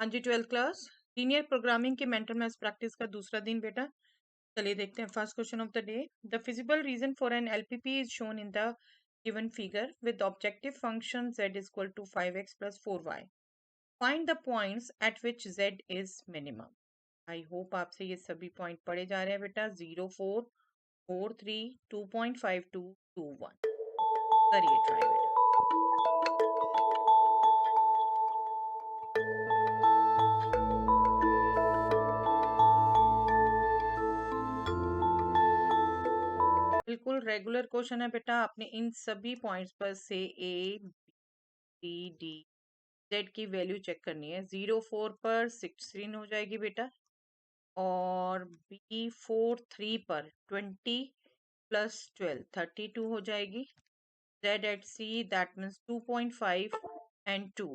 हाँ जी, 12th class linear programming के मेंटल मैथ्स प्रैक्टिस का दूसरा दिन बेटा। चलिए देखते हैं first question of the day. The feasible region for an LPP is shown in the given figure with objective function z is equal to 5x plus 4y। Find the points at which z is minimum. I hope आपसे ये सभी point पढ़े जा रहे हैं बेटा। 0, 4, 4, 3, 2.52, 2, 1। करिए try बेटा। बिल्कुल रेगुलर क्वेश्चन है बेटा। आपने इन सभी पॉइंट्स पर से ए बी डी जेड की वैल्यू चेक करनी है। 0, 4 पर 16 हो जाएगी बेटा, और B4, 3 पर 20 प्लस 12 32 हो जाएगी। Z at C that means 2.5 and 2,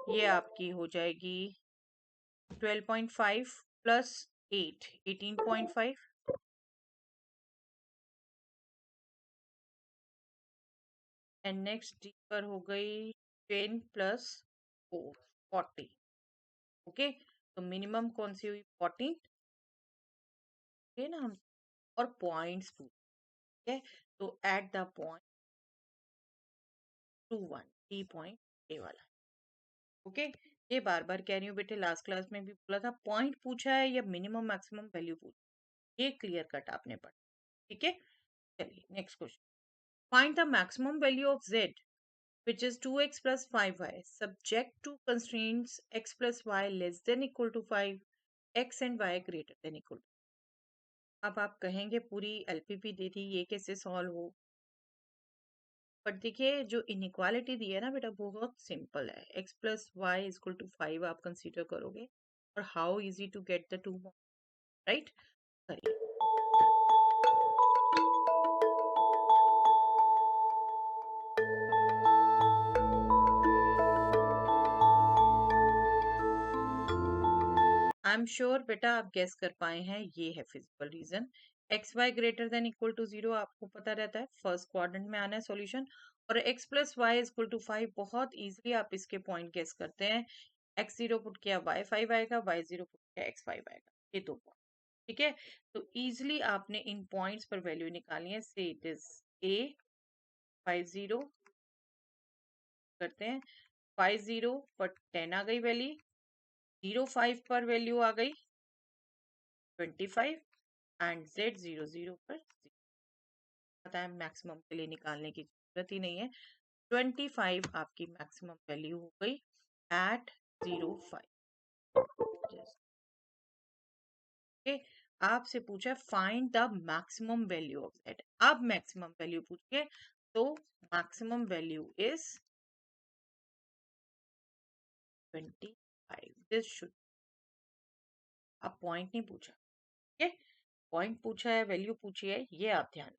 ये आपकी हो जाएगी 12.5 प्लस 8 18.5। एंड नेक्स्ट D पर हो गई 10 प्लस 4 40। ओके, तो मिनिमम कौन सी हुई 14, ये ना हम, और पॉइंट्स पूछे है, तो at the point 2, 1 D point A वाला। ओके, ये बार बार कह रही हूँ बेटे, लास्ट क्लास में भी बोला था, पॉइंट पूछा है या मिनिमम मैक्सिमम वैल्यू पूछा, ये क्लियर कट आपने पढ़ा। ठीक है, चलिए next question. Find the maximum value of z which is 2x plus 5y subject to constraints x plus y less than equal to 5, x and y greater than equal to। अब आप कहेंगे पूरी LPP दे दी, ये कैसे solve हो? But देखिए, जो inequality दी है ना बेटा, बहुत सिंपल है। x plus y is equal to 5 आप कंसीडर करोगे, और how easy to get the two, right? करिए। आई एम श्योर बेटा आप गेस कर पाए हैं, ये है physical region. X y greater than equal to 0 आपको पता रहता है, फर्स्ट क्वाड्रेंट में आना है सॉल्यूशन। और x plus y is equal to 5, बहुत इजीली आप इसके पॉइंट गेस करते हैं। x0 पुट किया y5 आएगा, y0 पुट किया x5 आएगा, ये दो पॉइंट। ठीक है, तो इजीली आपने इन पॉइंट्स पर वैल्यू निकालनी है। से इट इज a 50 करते हैं, 50 पर 10 आ गई वैल्यू, 05 पर वैल्यू आ गई 25, एंड z00 पर 0। पता है मैक्सिमम के लिए निकालने की जरूरत ही नहीं है। 25 आपकी मैक्सिमम वैल्यू हो गई एट 05। ओके, आपसे पूछा find the maximum value of z। अब मैक्सिमम वैल्यू पूछिए, तो maximum value is 25। This should, अब पॉइंट नहीं पूछा, ठीक है, पॉइंट पूछा है, वैल्यू पूछी है, ये आप ध्यान।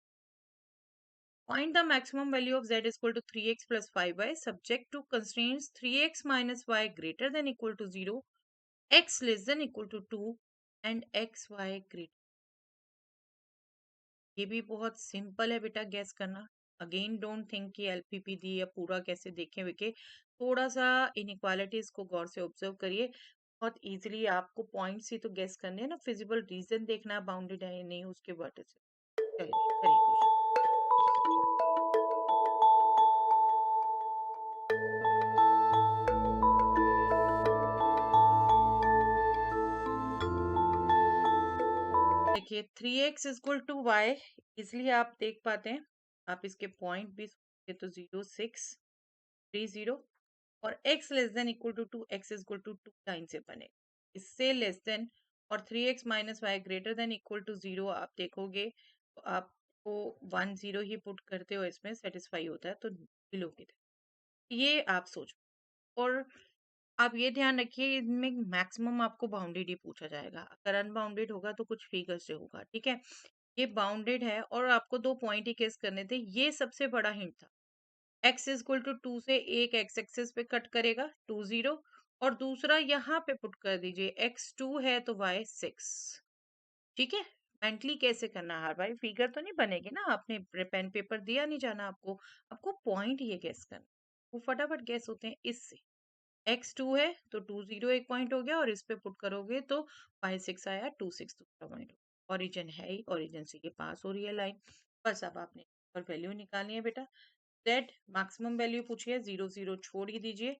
Find the maximum value of z is equal to 3x plus 5y subject to constraints 3x minus y greater than equal to 0, x less than equal to 2 and x y greater। ये भी बहुत simple है बेटा gas करना। Again don't think कि LPP दी या पूरा कैसे देखें विके, थोड़ा सा इनइक्वालिटीज को गौर से ऑब्जर्व करिए। बहुत इजीली आपको पॉइंट्स ही तो गैस करने हैं ना, फिजिबल रीजन देखना है बाउंडेड है या नहीं उसके वर्ड से। चलिए करिए क्वेश्चन। देखिए 3x is equal to Y, इसलिए आप देख पाते हैं, आप इसके पॉइंट भी सोचिए तो 0, 6, 3, 0, और x less than equal to 2, x is equal to 2 line से बने, इससे लेस देन, और 3x minus y greater than equal to 0 आप देखोगे तो आपको 1 0 ही पुट करते हो, इसमें सेटिस्फाई होता है, तो बिलो की तरह ये आप सोचो। और आप ये ध्यान रखिए, इनमें मैक्सिमम आपको बाउंडेड ही पूछा जाएगा, अगर अनबाउंडेड होगा तो कुछ फिगर से होगा। ठीक है, ये बाउंडेड है और आपको 2 पॉइंट ही केस करने थे, ये सबसे बड़ा हिंट था। x इज इक्वल टू 2 से एक x एक्सिस पे कट करेगा 2 0, और दूसरा यहाँ पे पुट कर दीजिए, x2 है तो y 6। ठीक है, मेंटली कैसे करना है हर बार, फिगर तो नहीं बनेगी ना, आपने पेन पेपर दिया नहीं जाना आपको, आपको पॉइंट ये गेस करना, वो फटाफट गेस होते हैं इससे। x2 है तो 2 0 एक पॉइंट हो गया और इस पे पुट करोगे तो 5 6 आया, 2 6 दूसरा पॉइंट। ओरिजिन है ही, ओरिजिन से ये पास हो रही है लाइन। बस अब आपने पर वैल्यू निकालनी है बेटा। z मैक्सिमम वैल्यू पूछी है, 0 0 छोड़ ही दीजिए।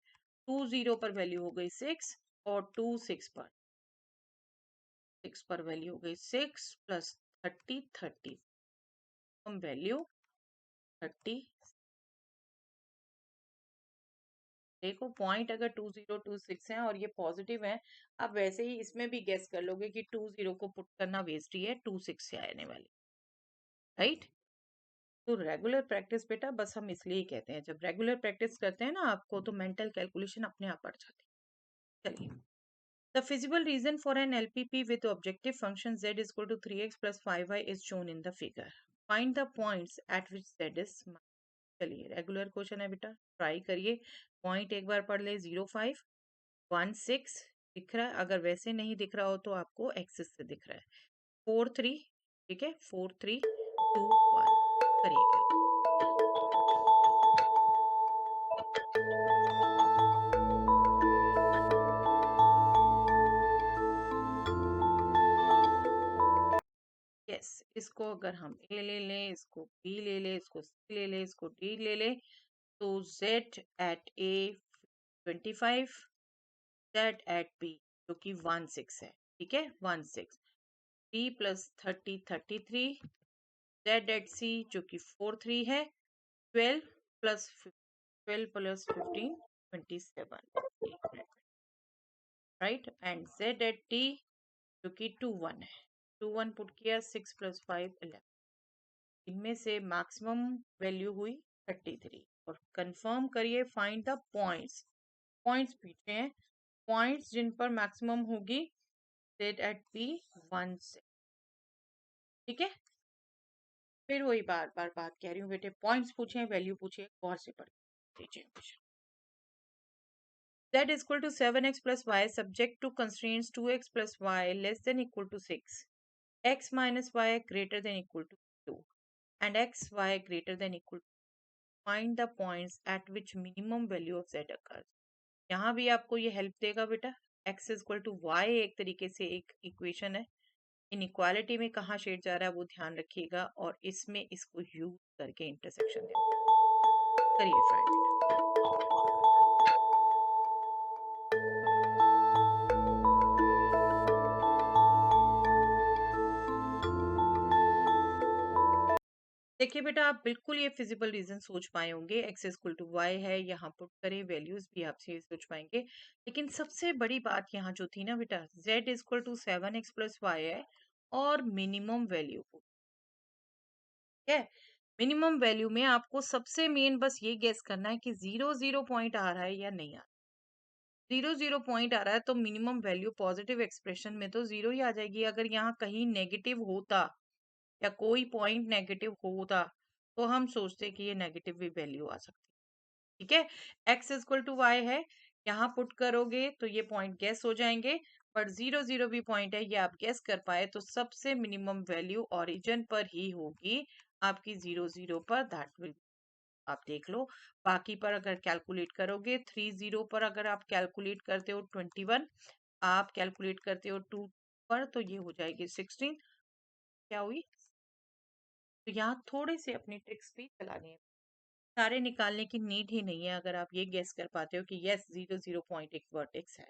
2 0 पर वैल्यू हो गई 6 और 2 6 पर वैल्यू हो गई 6 प्लस 30 30 वैल्यू 30। देखो पॉइंट अगर 2026 है और ये पॉजिटिव है, आप वैसे ही इसमें भी गेस कर लोगे कि 20 को पुट करना वेस्ट ही है, 26 से आने वाली, राइट। तो रेगुलर प्रैक्टिस बेटा, बस हम इसलिए ही कहते हैं, जब रेगुलर प्रैक्टिस करते हैं ना आपको, तो मेंटल कैलकुलेशन अपने आप बढ़ जाती है। चलिए, the feasible region for an LPP with objective function z is equal to 3x plus 5y is shown in the figure. Find the points at which z is. चलिए रेगुलर क्वेश्चन है बेटा, try करिए। Point एक बार पढ़ ले, 0 5 1 6 दिख रहा है, अगर वैसे नहीं दिख रहा हो तो आपको एक्सिस से दिख रहा है। 4 3, ठीक है, 4 3 2 1 करिए। यस, इसको अगर हम ए ले लें, इसको बी ले लें, इसको सी ले लें, इसको डी ले लें, तो z एट ए 25, z एट बी जो कि 1 6 है, ठीक है, 1 6, b plus 30 33, z at C जो कि 4 3 है, 12 plus 15 27, right. And z at D जो कि 2 1 है, 2 1 पुट किया, 6 प्लस 5 11। इनमें से मैक्सिमम वैल्यू हुई 33। और कंफर्म करिए, फाइंड द पॉइंट्स। पॉइंट्स पूछे हैं, पॉइंट्स जिन पर मैक्सिमम होगी z एट p 1 से, ठीक है। फिर वही बार बार बात कह रही हूँ बेटे, पॉइंट्स पूछे, वैल्यू पूछे, गौर से पढ़ लीजिए। z is equal to 7x plus y subject to constraints 2x plus y less than equal to 6, x minus y greater than equal to 2 and x y greater than equal to, find the points at which minimum value of z occurs। यहाँ भी आपको ये help देगा बेटा, x is equal to y एक तरीके से एक इक्वेशन है, इनइक्वालिटी में कहाँ शेड जा रहा है वो ध्यान रखिएगा, और इसमें इसको यूज करके इंटरसेक्शन करिए फाइंड। देखिए बेटा, आप बिल्कुल ये फिजिबल रीजन सोच पाए होंगे, x इक्वल टू वाई है, यहाँ पुट करें, वैल्यूज भी आपसे ये सोच पाएंगे। लेकिन सबसे बड़ी बात यहाँ जो थी ना बेटा, z equal to 7x plus y है और मिनिमम वैल्यू को, ठीक है। मिनिमम वैल्यू में आपको सबसे मेन बस ये गेस करना है कि 0 0 पॉइंट आ रहा है या नहीं आ रहा। 0 0 पॉइंट आ रहा है तो मिनिमम वैल्यू पॉजिटिव एक्सप्रेशन में तो 0 ही आ जाएगी। अगर यहाँ कहीं नेगेटिव होता या कोई पॉइंट नेगेटिव होता तो हम सोचते कि ये नेगेटिव भी वैल्यू आ सकती, ठीक है। x इक्वल टू वाई है, यहाँ पुट करोगे तो ये पॉइंट गेस हो जाएंगे, बट 0 0 भी पॉइंट है, ये आप गेस कर पाए तो सबसे मिनिमम वैल्यू ओरिजिन पर ही होगी आपकी, 0 0 पर, दैट विल, आप देख लो। बाकी पर अगर कैलकुलेट करोगे, 3 0 पर अगर आप कैलकुलेट करते हो 21, आप कैलकुलेट करते हो 2 पर तो ये हो जाएगी 16, क्या हुई। तो यहाँ थोड़े से अपनी ट्रिक्स भी चलानी है, सारे निकालने की नीड ही नहीं है। अगर आप ये गेस कर पाते हो कि यस 0 0 पॉइंट एक वर्टेक्स है,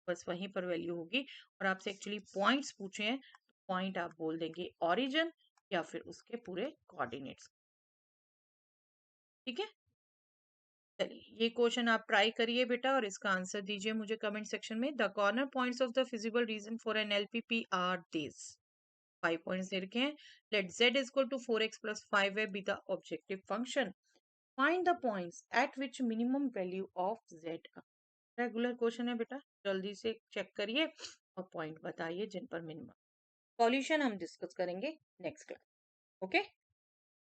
बस वहीं पर वैल्यू होगी। और आपसे एक्चुअली पॉइंट्स पूछे हैं, तो पॉइंट आप बोल देंगे ओरिजिन या फिर उसके पूरे कोऑर्डिनेट्स, ठीक है। चलिए ये क्वेश्चन आप ट्राई करिए बेटा और इसका आंसर दीजिए मुझे कमेंट सेक्शन में। The corner points of the feasible region for an LPP are this, 5 points दे रखे हैं। Let z equal to 4x plus 5y be the objective function, find the points at which minimum value of z। Regular question है बेटा, जल्दी से check करिए और point बताइए जिन पर मिनिमम। सॉल्यूशन हम डिस्कस करेंगे नेक्स्ट क्लास, ओके।